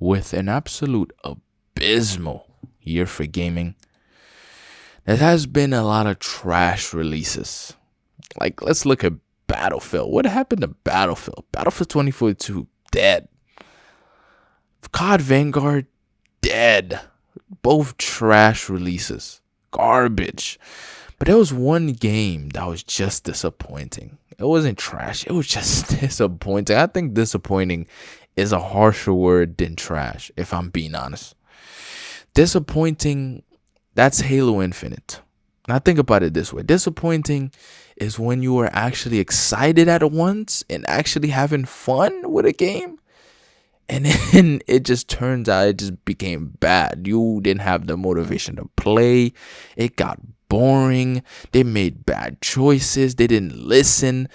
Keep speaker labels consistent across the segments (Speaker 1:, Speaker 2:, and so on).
Speaker 1: with an absolute abysmal year for gaming, there has been a lot of trash releases. Like, let's look at Battlefield. What happened to Battlefield? Battlefield 2042, dead. COD Vanguard, dead. Both trash releases. Garbage. But there was one game that was just disappointing. It wasn't trash. It was just disappointing. I think disappointing is a harsher word than trash, if I'm being honest. Disappointing, that's Halo Infinite. Now think about it this way. Disappointing is when you are actually excited at once and actually having fun with a game, and then it just turns out it just became bad. You didn't have the motivation to play. It got boring. They made bad choices. They didn't listen.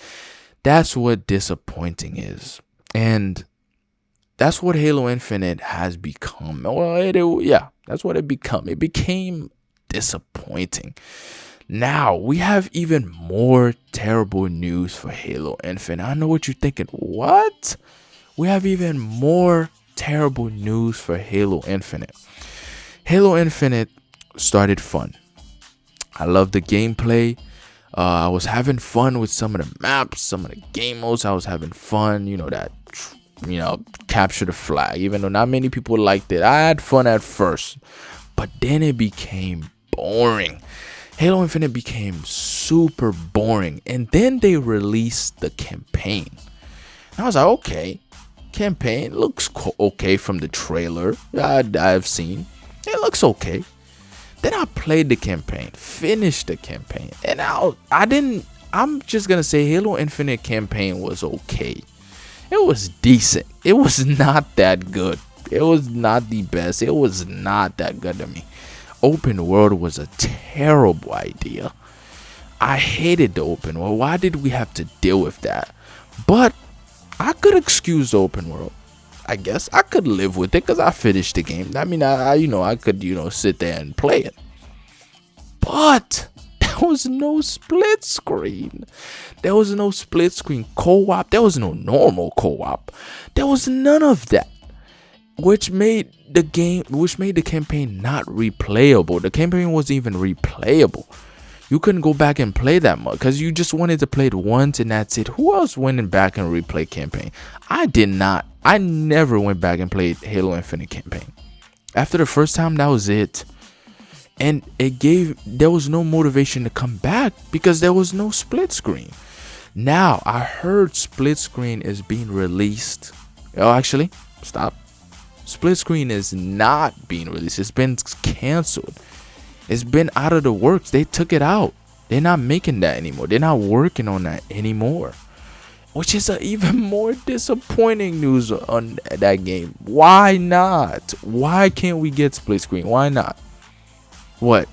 Speaker 1: That's what disappointing is. And that's what Halo Infinite has become. Well, that's what it became. It became disappointing. Now, we have even more terrible news for Halo Infinite. I know what you're thinking. What? We have even more terrible news for Halo Infinite. Halo Infinite started fun. I love the gameplay. I was having fun with some of the maps, some of the game modes. I was having fun, capture the flag, even though not many people liked it. I had fun at first, but then it became boring. Halo Infinite became super boring, and then they released the campaign. And I was like, okay, campaign looks okay from the trailer I've seen. It looks okay. Then I played the campaign, finished the campaign, and I'm just gonna say Halo Infinite campaign was okay. It was decent. It was not that good. It was not the best. It was not that good to me. Open world was a terrible idea. I hated the open world. Why did we have to deal with that? But I could excuse the open world. I guess I could live with it because I finished the game. I mean, I could, sit there and play it. But there was no split screen. There was no split screen co-op. There was no normal co-op. There was none of that, which made the campaign not replayable. The campaign wasn't even replayable. You couldn't go back and play that much because you just wanted to play it once and that's it. Who else went back and replay campaign? I did not. I never went back and played Halo Infinite campaign. After the first time, that was it. And there was no motivation to come back because there was no split screen. Now, I heard split screen is being released. Oh, actually, stop. Split screen is not being released. It's been canceled. It's been out of the works. They took it out. They're not making that anymore. They're not working on that anymore. Which is even more disappointing news on that game. Why not? Why can't we get split screen? Why not? What?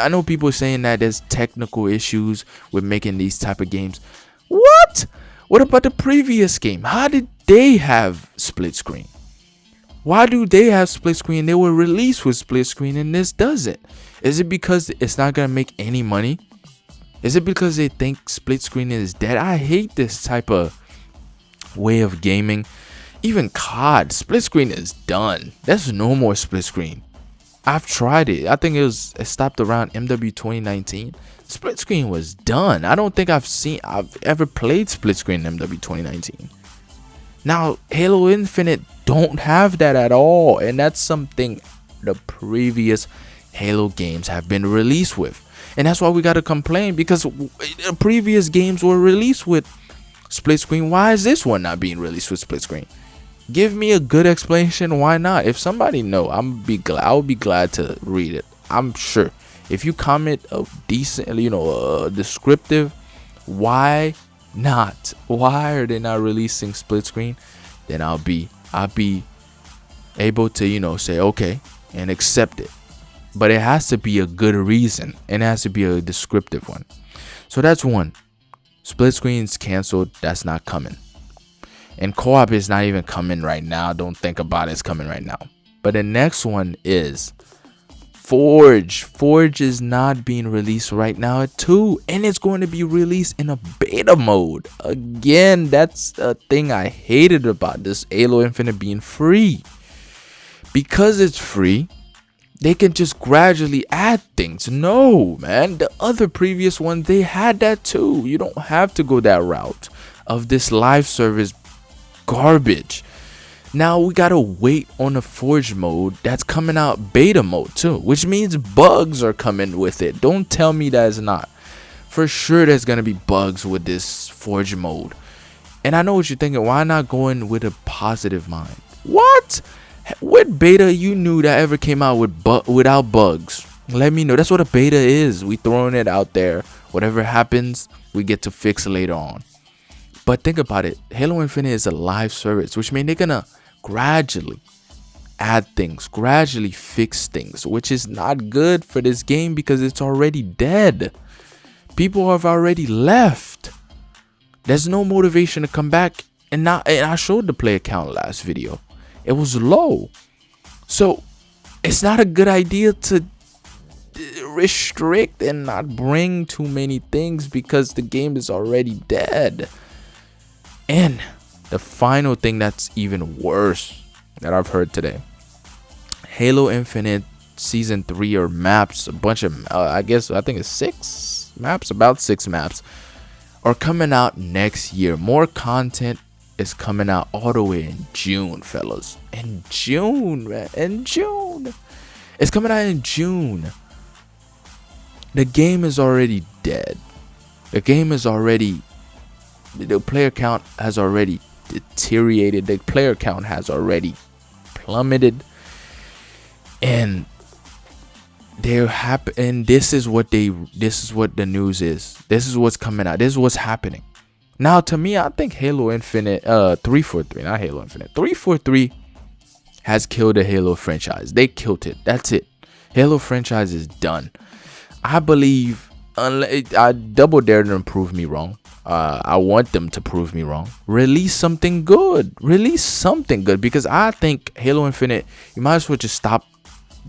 Speaker 1: I know people saying that there's technical issues with making these type of games. What? What about the previous game? How did they have split screen? Why do they have split screen? They were released with split screen and this doesn't. Is it because it's not gonna make any money? Is it because they think split screen is dead? I hate this type of way of gaming. Even COD, split screen is done. There's no more split screen. I've tried it. I think it stopped around MW 2019. Split screen was done. I don't think I've ever played split screen in MW 2019. Now, Halo Infinite don't have that at all, and that's something the previous Halo games have been released with. And that's why we got to complain, because the previous games were released with split screen. Why is this one not being released with split screen? Give me a good explanation. Why not? If somebody know, I would be glad to read it. I'm sure. If you comment a decent, descriptive, why not? Why are they not releasing split screen? Then I'll be able to, say okay and accept it. But it has to be a good reason, and it has to be a descriptive one. So that's one. Split screen's canceled. That's not coming. And co-op is not even coming right now. Don't think about it. It's coming right now. But the next one is Forge. Forge is not being released right now too, and it's going to be released in a beta mode. Again, that's the thing I hated about this Halo Infinite being free. because it's free, they can just gradually add things. No, man. The other previous one, they had that too. You don't have to go that route of this live service garbage. Now we gotta wait on the Forge mode that's coming out beta mode too, which means bugs are coming with it. Don't tell me that it's not. For sure there's gonna be bugs with this Forge mode. And I know what you're thinking, why not go in with a positive mind? What? What beta you knew that ever came out with without bugs? Let me know. That's what a beta is. We throwing it out there. Whatever happens, we get to fix later on. But think about it. Halo Infinite is a live service, which means they're gonna gradually add things, gradually fix things, which is not good for this game because it's already dead. People have already left. There's no motivation to come back. And I showed the player count last video. It was low. So it's not a good idea to restrict and not bring too many things because the game is already dead. And the final thing that's even worse that I've heard today, Halo Infinite Season 3 or maps, a bunch of I think it's 6 maps, about 6 maps are coming out next year. More content is coming out all the way in June, fellas. In June, man. In June. It's coming out in June. The game is already dead. The game is already... The player count has already deteriorated. The player count has already plummeted. And this is what the news is. This is what's coming out. This is what's happening. Now, to me, I think Halo Infinite, 343, not Halo Infinite, 343 has killed the Halo franchise. They killed it. That's it. Halo franchise is done. I believe, I double dare them to prove me wrong. I want them to prove me wrong. Release something good. Release something good, because I think Halo Infinite, you might as well just stop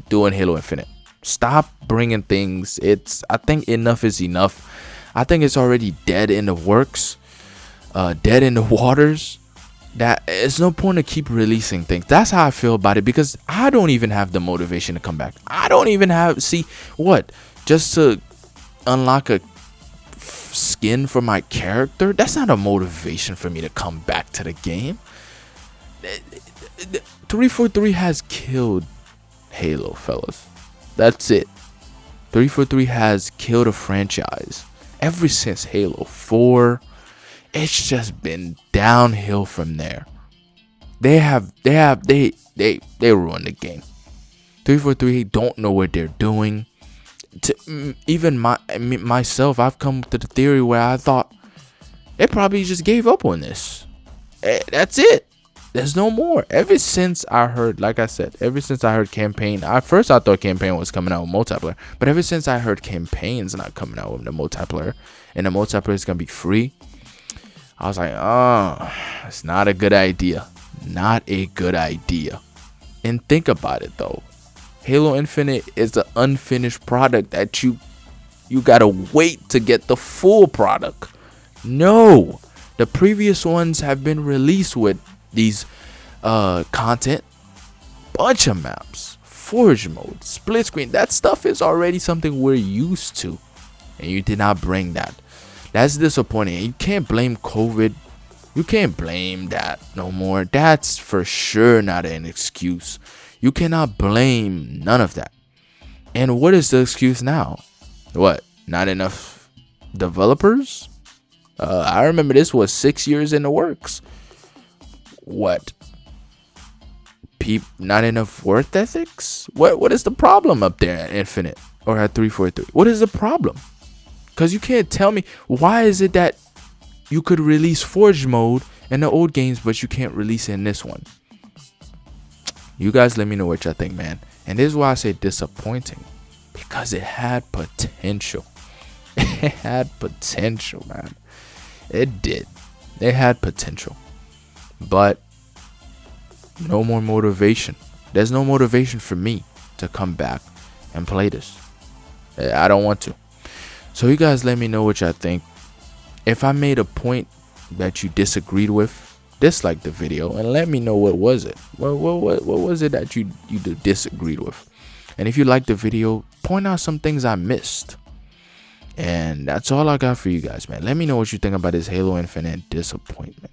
Speaker 1: doing Halo Infinite. Stop bringing things. I think enough is enough. I think it's already dead in the works. Dead in the waters. That it's no point to keep releasing things. That's how I feel about it, because I don't even have the motivation to come back. I don't even have just to unlock a skin for my character. That's not a motivation for me to come back to the game. 343 has killed Halo, fellas. That's it. 343 has killed a franchise. Ever since Halo 4, it's just been downhill from there. They ruined the game. 343 don't know what they're doing. Even myself, I've come to the theory where I thought they probably just gave up on this. That's it. There's no more. Ever since I heard, like I said, ever since I heard campaign, at first I thought campaign was coming out with multiplayer, but ever since I heard campaign's not coming out with the multiplayer, and the multiplayer is gonna be free, I was like, oh, it's not a good idea. Not a good idea. And think about it though. Halo Infinite is an unfinished product that you gotta wait to get the full product. No, the previous ones have been released with these content, bunch of maps, Forge mode, split screen. That stuff is already something we're used to, and you did not bring that. That's disappointing. You can't blame COVID. You can't blame that no more. That's for sure not an excuse. You cannot blame none of that. And what is the excuse now? What? Not enough developers? I remember this was 6 years in the works. What? Not enough work ethics? What is the problem up there at Infinite or at 343? What is the problem? Because you can't tell me, why is it that you could release Forge mode in the old games, but you can't release it in this one? You guys let me know what y'all think, man. And this is why I say disappointing, because it had potential. It had potential, man. It did. It had potential. But no more motivation. There's no motivation for me to come back and play this. I don't want to. So you guys let me know what y'all think. If I made a point that you disagreed with, disliked the video, and let me know what was it. What was it that you disagreed with? And if you liked the video, point out some things I missed. And that's all I got for you guys, man. Let me know what you think about this Halo Infinite disappointment.